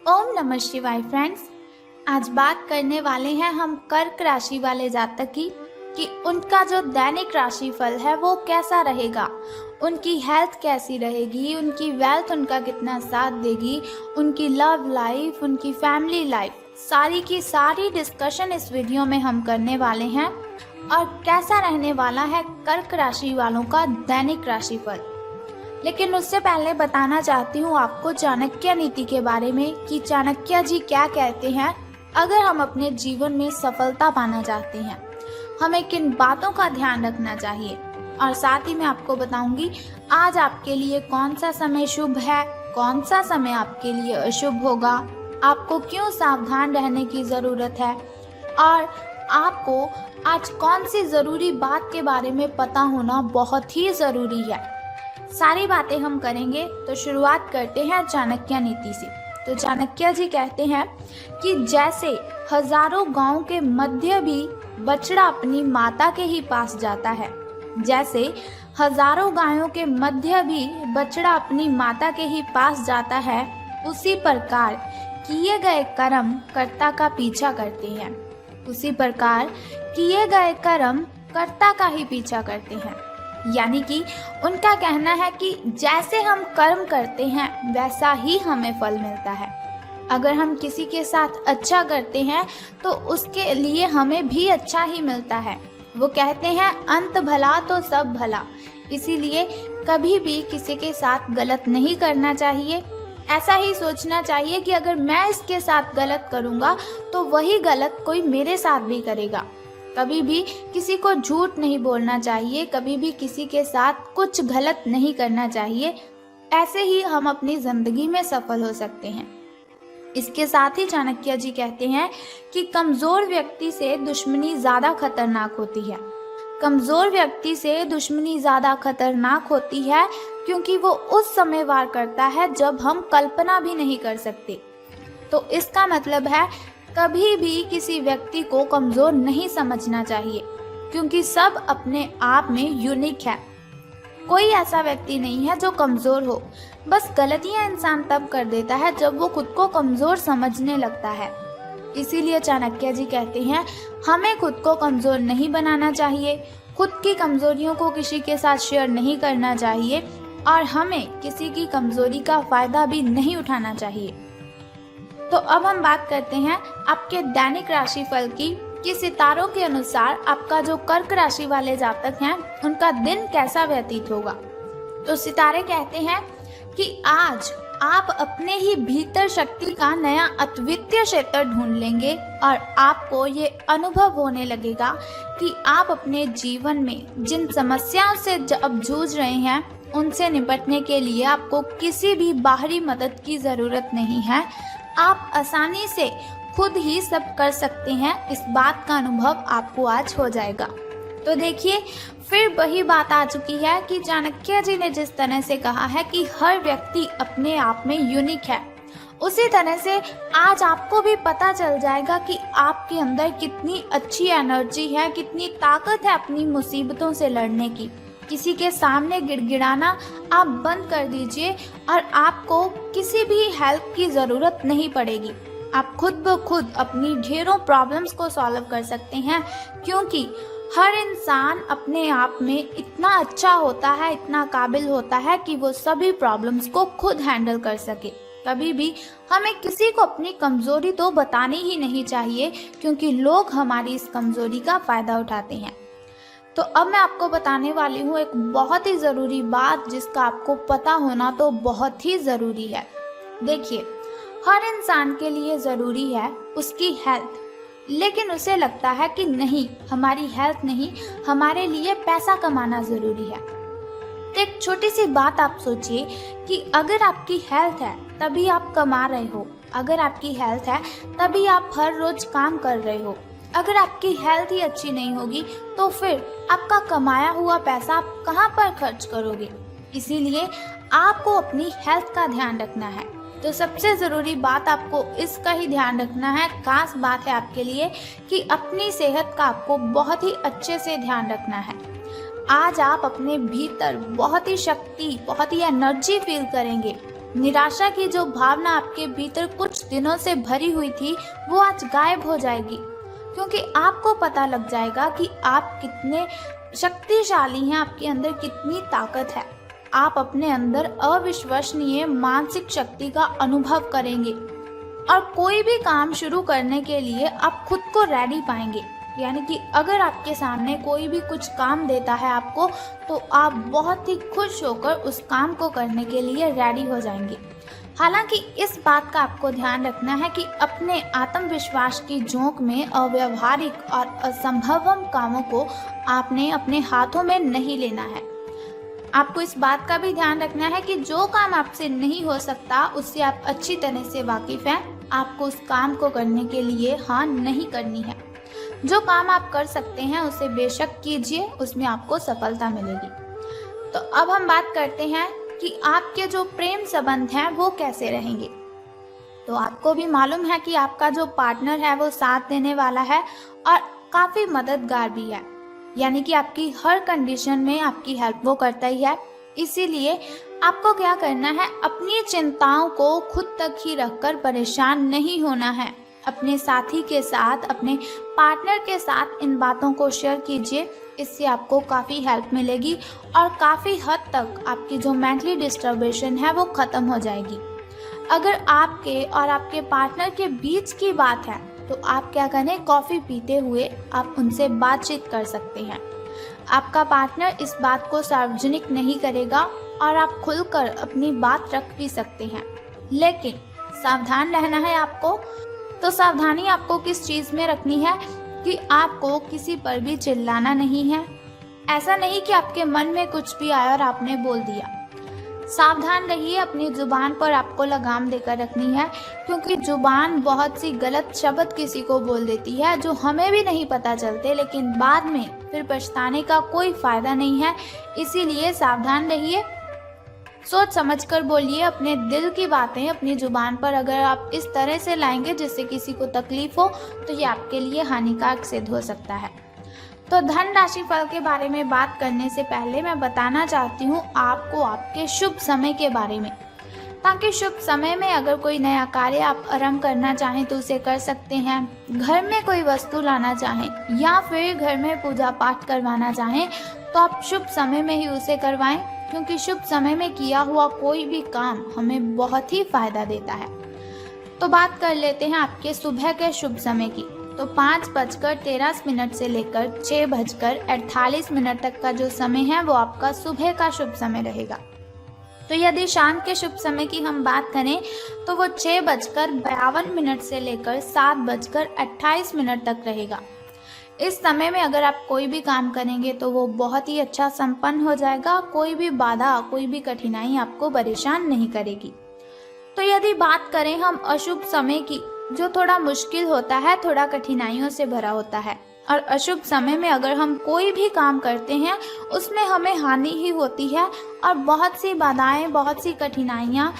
ओम नमः शिवाय फ्रेंड्स। आज बात करने वाले हैं हम कर्क राशि वाले जातक की कि उनका जो दैनिक राशिफल है वो कैसा रहेगा, उनकी हेल्थ कैसी रहेगी, उनकी वेल्थ उनका कितना साथ देगी, उनकी लव लाइफ, उनकी फैमिली लाइफ, सारी की सारी डिस्कशन इस वीडियो में हम करने वाले हैं। और कैसा रहने वाला है कर्क राशि वालों का दैनिक राशिफल। लेकिन उससे पहले बताना चाहती हूँ आपको चाणक्य नीति के बारे में कि चाणक्य जी क्या कहते हैं। अगर हम अपने जीवन में सफलता पाना चाहते हैं, हमें किन बातों का ध्यान रखना चाहिए, और साथ ही मैं आपको बताऊंगी आज आपके लिए कौन सा समय शुभ है, कौन सा समय आपके लिए अशुभ होगा, आपको क्यों सावधान रहने की ज़रूरत है, और आपको आज कौन सी ज़रूरी बात के बारे में पता होना बहुत ही ज़रूरी है। सारी बातें हम करेंगे। तो शुरुआत करते हैं चाणक्य नीति से। तो चाणक्य जी कहते हैं कि जैसे हजारों गांव के मध्य भी बछड़ा अपनी माता के ही पास जाता है, जैसे हजारों गायों के मध्य भी बछड़ा अपनी माता के ही पास जाता है, उसी प्रकार किए गए कर्म कर्ता का पीछा करते हैं। उसी प्रकार किए गए कर्म कर्ता का ही पीछा करते हैं। यानी कि उनका कहना है कि जैसे हम कर्म करते हैं वैसा ही हमें फल मिलता है। अगर हम किसी के साथ अच्छा करते हैं तो उसके लिए हमें भी अच्छा ही मिलता है। वो कहते हैं अंत भला तो सब भला, इसीलिए कभी भी किसी के साथ गलत नहीं करना चाहिए। ऐसा ही सोचना चाहिए कि अगर मैं इसके साथ गलत करूँगा तो वही गलत कोई मेरे साथ भी करेगा। कभी भी किसी को झूठ नहीं बोलना चाहिए, कभी भी किसी के साथ कुछ गलत नहीं करना चाहिए। ऐसे ही हम अपनी ज़िंदगी में सफल हो सकते हैं। इसके साथ ही चाणक्य जी कहते हैं कि कमज़ोर व्यक्ति से दुश्मनी ज़्यादा खतरनाक होती है। कमज़ोर व्यक्ति से दुश्मनी ज़्यादा खतरनाक होती है क्योंकि वो उस समय वार करता है जब हम कल्पना भी नहीं कर सकते। तो इसका मतलब है कभी भी किसी व्यक्ति को कमज़ोर नहीं समझना चाहिए, क्योंकि सब अपने आप में यूनिक है। कोई ऐसा व्यक्ति नहीं है जो कमज़ोर हो। बस गलतियां इंसान तब कर देता है जब वो खुद को कमज़ोर समझने लगता है। इसीलिए चाणक्य जी कहते हैं हमें खुद को कमज़ोर नहीं बनाना चाहिए, खुद की कमज़ोरियों को किसी के साथ शेयर नहीं करना चाहिए, और हमें किसी की कमज़ोरी का फ़ायदा भी नहीं उठाना चाहिए। तो अब हम बात करते हैं आपके दैनिक राशिफल की कि सितारों के अनुसार आपका जो कर्क राशि वाले जातक हैं उनका दिन कैसा व्यतीत होगा। तो सितारे कहते हैं कि आज आप अपने ही भीतर शक्ति का नया अद्वितीय क्षेत्र ढूंढ लेंगे और आपको ये अनुभव होने लगेगा कि आप अपने जीवन में जिन समस्याओं से अब जूझ रहे हैं उनसे निपटने के लिए आपको किसी भी बाहरी मदद की ज़रूरत नहीं है। आप आसानी से खुद ही सब कर सकते हैं। इस बात का अनुभव आपको आज हो जाएगा। तो देखिए फिर वही बात आ चुकी है कि चाणक्य जी ने जिस तरह से कहा है कि हर व्यक्ति अपने आप में यूनिक है, उसी तरह से आज आपको भी पता चल जाएगा कि आपके अंदर कितनी अच्छी एनर्जी है, कितनी ताकत है अपनी मुसीबतों से लड़ने की। किसी के सामने गिड़गिड़ाना आप बंद कर दीजिए और आपको किसी भी हेल्प की ज़रूरत नहीं पड़ेगी। आप खुद ब खुद अपनी ढेरों प्रॉब्लम्स को सॉल्व कर सकते हैं, क्योंकि हर इंसान अपने आप में इतना अच्छा होता है, इतना काबिल होता है कि वो सभी प्रॉब्लम्स को खुद हैंडल कर सके। कभी भी हमें किसी को अपनी कमज़ोरी तो बतानी ही नहीं चाहिए, क्योंकि लोग हमारी इस कमज़ोरी का फ़ायदा उठाते हैं। तो अब मैं आपको बताने वाली हूँ एक बहुत ही ज़रूरी बात जिसका आपको पता होना तो बहुत ही ज़रूरी है। देखिए हर इंसान के लिए ज़रूरी है उसकी हेल्थ, लेकिन उसे लगता है कि नहीं, हमारी हेल्थ नहीं, हमारे लिए पैसा कमाना ज़रूरी है। तो एक छोटी सी बात आप सोचिए कि अगर आपकी हेल्थ है तभी आप कमा रहे हो, अगर आपकी हेल्थ है तभी आप हर रोज़ काम कर रहे हो। अगर आपकी हेल्थ ही अच्छी नहीं होगी तो फिर आपका कमाया हुआ पैसा आप कहाँ पर खर्च करोगे। इसीलिए आपको अपनी हेल्थ का ध्यान रखना है। तो सबसे ज़रूरी बात आपको इसका ही ध्यान रखना है, खास बात है आपके लिए कि अपनी सेहत का आपको बहुत ही अच्छे से ध्यान रखना है। आज आप अपने भीतर बहुत ही शक्ति, बहुत ही एनर्जी फील करेंगे। निराशा की जो भावना आपके भीतर कुछ दिनों से भरी हुई थी वो आज गायब हो जाएगी, क्योंकि आपको पता लग जाएगा कि आप कितने शक्तिशाली हैं, आपके अंदर कितनी ताकत है। आप अपने अंदर अविश्वसनीय मानसिक शक्ति का अनुभव करेंगे और कोई भी काम शुरू करने के लिए आप खुद को रेडी पाएंगे। यानी कि अगर आपके सामने कोई भी कुछ काम देता है आपको, तो आप बहुत ही खुश होकर उस काम को करने के लिए रेडी हो जाएंगे। हालांकि इस बात का आपको ध्यान रखना है कि अपने आत्मविश्वास की झोंक में अव्यावहारिक और असंभव कामों को आपने अपने हाथों में नहीं लेना है। आपको इस बात का भी ध्यान रखना है कि जो काम आपसे नहीं हो सकता उससे आप अच्छी तरह से वाकिफ हैं। आपको उस काम को करने के लिए हाँ नहीं करनी है। जो काम आप कर सकते हैं उसे बेशक कीजिए, उसमें आपको सफलता मिलेगी। तो अब हम बात करते हैं कि आपके जो प्रेम संबंध हैं वो कैसे रहेंगे। तो आपको भी मालूम है कि आपका जो पार्टनर है वो साथ देने वाला है और काफ़ी मददगार भी है। यानी कि आपकी हर कंडीशन में आपकी हेल्प वो करता ही है। इसीलिए आपको क्या करना है, अपनी चिंताओं को खुद तक ही रखकर परेशान नहीं होना है। अपने साथी के साथ, अपने पार्टनर के साथ इन बातों को शेयर कीजिए। इससे आपको काफ़ी हेल्प मिलेगी और काफ़ी हद तक आपकी जो मेंटली डिस्टर्बेशन है वो ख़त्म हो जाएगी। अगर आपके और आपके पार्टनर के बीच की बात है तो आप क्या करें, कॉफ़ी पीते हुए आप उनसे बातचीत कर सकते हैं। आपका पार्टनर इस बात को सार्वजनिक नहीं करेगा और आप खुलकर अपनी बात रख भी सकते हैं, लेकिन सावधान रहना है आपको। तो सावधानी आपको किस चीज़ में रखनी है कि आपको किसी पर भी चिल्लाना नहीं है। ऐसा नहीं कि आपके मन में कुछ भी आया और आपने बोल दिया। सावधान रहिए, अपनी जुबान पर आपको लगाम देकर रखनी है, क्योंकि जुबान बहुत सी गलत शब्द किसी को बोल देती है जो हमें भी नहीं पता चलते, लेकिन बाद में फिर पछताने का कोई फ़ायदा नहीं है। इसीलिए सावधान रहिए, सोच समझकर बोलिए अपने दिल की बातें अपनी जुबान पर। अगर आप इस तरह से लाएंगे जिससे किसी को तकलीफ हो तो ये आपके लिए हानिकारक सिद्ध हो सकता है। तो धन राशि फल के बारे में बात करने से पहले मैं बताना चाहती हूँ आपको आपके शुभ समय के बारे में, ताकि शुभ समय में अगर कोई नया कार्य आप आरंभ करना चाहें तो उसे कर सकते हैं। घर में कोई वस्तु लाना चाहें या फिर घर में पूजा पाठ करवाना चाहें तो आप शुभ समय में ही उसे करवाएं, क्योंकि शुभ समय में किया हुआ कोई भी काम हमें बहुत ही फायदा देता है। तो बात कर लेते हैं आपके सुबह के शुभ समय की। तो 5:13 से लेकर 6:48 तक का जो समय है वो आपका सुबह का शुभ समय रहेगा। तो यदि शाम के शुभ समय की हम बात करें तो वो 6:52 से लेकर 7:28 तक रहेगा। इस समय में अगर आप कोई भी काम करेंगे तो वो बहुत ही अच्छा संपन्न हो जाएगा। कोई भी बाधा, कोई भी कठिनाई आपको परेशान नहीं करेगी। तो यदि बात करें हम अशुभ समय की, जो थोड़ा मुश्किल होता है, थोड़ा कठिनाइयों से भरा होता है, और अशुभ समय में अगर हम कोई भी काम करते हैं उसमें हमें हानि ही होती है और बहुत सी बाधाएं, बहुत सी कठिनाइयाँ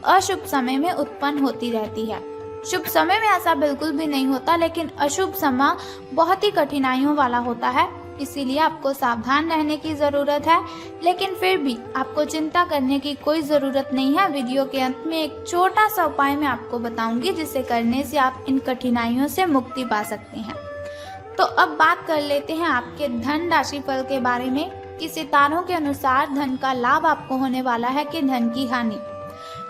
अशुभ समय में उत्पन्न होती रहती है। शुभ समय में ऐसा बिल्कुल भी नहीं होता, लेकिन अशुभ समय बहुत ही कठिनाइयों वाला होता है। इसीलिए आपको सावधान रहने की ज़रूरत है, लेकिन फिर भी आपको चिंता करने की कोई ज़रूरत नहीं है। वीडियो के अंत में एक छोटा सा उपाय मैं आपको बताऊंगी, जिसे करने से आप इन कठिनाइयों से मुक्ति पा सकते हैं। तो अब बात कर लेते हैं आपके धन राशि फल के बारे में कि सितारों के अनुसार धन का लाभ आपको होने वाला है कि धन की हानि।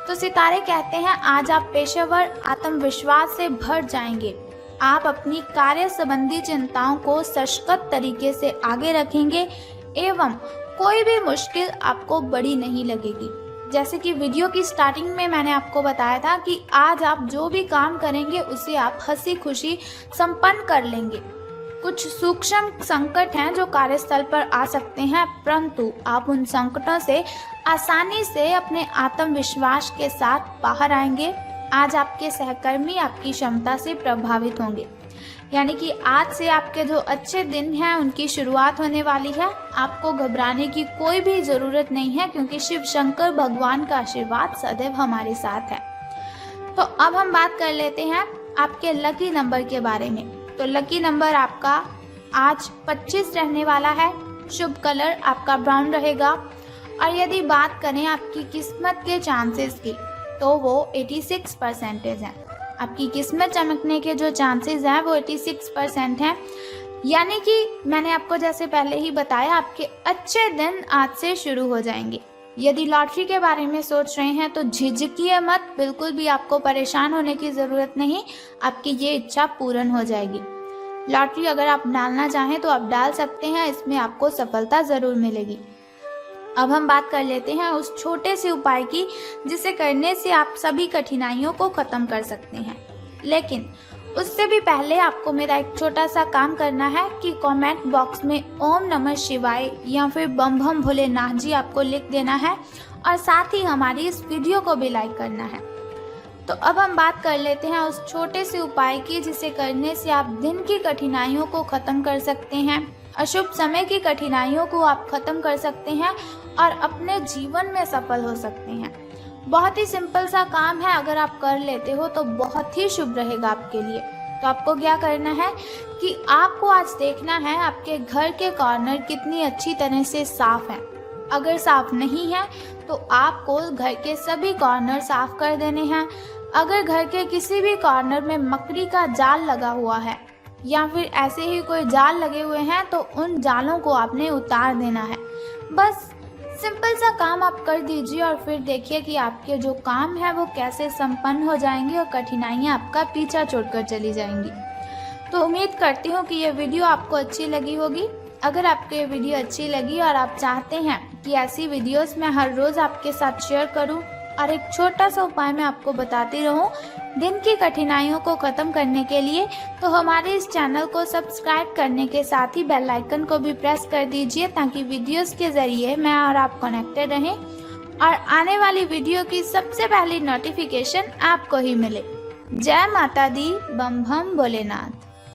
तो सितारे कहते हैं आज आप पेशेवर आत्मविश्वास से भर जाएंगे। आप अपनी कार्य संबंधी चिंताओं को सशक्त तरीके से आगे रखेंगे एवं कोई भी मुश्किल आपको बड़ी नहीं लगेगी। जैसे कि वीडियो की स्टार्टिंग में मैंने आपको बताया था कि आज आप जो भी काम करेंगे उसे आप हंसी खुशी संपन्न कर लेंगे। कुछ सूक्ष्म संकट हैं जो कार्यस्थल पर आ सकते हैं, परंतु आप उन संकटों से आसानी से अपने आत्मविश्वास के साथ बाहर आएंगे। आज आपके सहकर्मी आपकी क्षमता से प्रभावित होंगे, यानी कि आज से आपके जो अच्छे दिन हैं उनकी शुरुआत होने वाली है। आपको घबराने की कोई भी ज़रूरत नहीं है, क्योंकि शिव शंकर भगवान का आशीर्वाद सदैव हमारे साथ है। तो अब हम बात कर लेते हैं आपके लकी नंबर के बारे में। तो लकी नंबर आपका आज 25 रहने वाला है। शुभ कलर आपका ब्राउन रहेगा और यदि बात करें आपकी किस्मत के चांसेस की, तो वो 86% हैं। आपकी किस्मत चमकने के जो चांसेस हैं वो 86% हैं। यानी कि मैंने आपको जैसे पहले ही बताया, आपके अच्छे दिन आज से शुरू हो जाएंगे। यदि लॉटरी के बारे में सोच रहे हैं तो झिझकिए मत, बिल्कुल भी आपको परेशान होने की ज़रूरत नहीं, आपकी ये इच्छा पूर्ण हो जाएगी। लॉटरी अगर आप डालना चाहें तो आप डाल सकते हैं, इसमें आपको सफलता ज़रूर मिलेगी। अब हम बात कर लेते हैं उस छोटे से उपाय की जिसे करने से आप सभी कठिनाइयों को ख़त्म कर सकते हैं। लेकिन उससे भी पहले आपको मेरा एक छोटा सा काम करना है कि कमेंट बॉक्स में ओम नमः शिवाय या फिर बम बम भोलेनाथ जी आपको लिख देना है और साथ ही हमारी इस वीडियो को भी लाइक करना है। तो अब हम बात कर लेते हैं उस छोटे से उपाय की जिसे करने से आप दिन की कठिनाइयों को ख़त्म कर सकते हैं, अशुभ समय की कठिनाइयों को आप ख़त्म कर सकते हैं और अपने जीवन में सफल हो सकते हैं। बहुत ही सिंपल सा काम है, अगर आप कर लेते हो तो बहुत ही शुभ रहेगा आपके लिए। तो आपको क्या करना है कि आपको आज देखना है आपके घर के कॉर्नर कितनी अच्छी तरह से साफ हैं। अगर साफ नहीं है तो आपको घर के सभी कॉर्नर साफ कर देने हैं। अगर घर के किसी भी कॉर्नर में मकड़ी का जाल लगा हुआ है या फिर ऐसे ही कोई जाल लगे हुए हैं तो उन जालों को आपने उतार देना है। बस सिंपल सा काम आप कर दीजिए और फिर देखिए कि आपके जो काम है वो कैसे संपन्न हो जाएंगे और कठिनाइयाँ आपका पीछा छोड़कर चली जाएंगी। तो उम्मीद करती हूँ कि ये वीडियो आपको अच्छी लगी होगी। अगर आपको ये वीडियो अच्छी लगी और आप चाहते हैं कि ऐसी वीडियोस मैं हर रोज़ आपके साथ शेयर करूं और एक छोटा सा उपाय मैं आपको बताती रहूं दिन की कठिनाइयों को ख़त्म करने के लिए, तो हमारे इस चैनल को सब्सक्राइब करने के साथ ही बेल आइकन को भी प्रेस कर दीजिए ताकि वीडियोस के ज़रिए मैं और आप कनेक्टेड रहें और आने वाली वीडियो की सबसे पहली नोटिफिकेशन आपको ही मिले। जय माता दी, बम बम भोलेनाथ।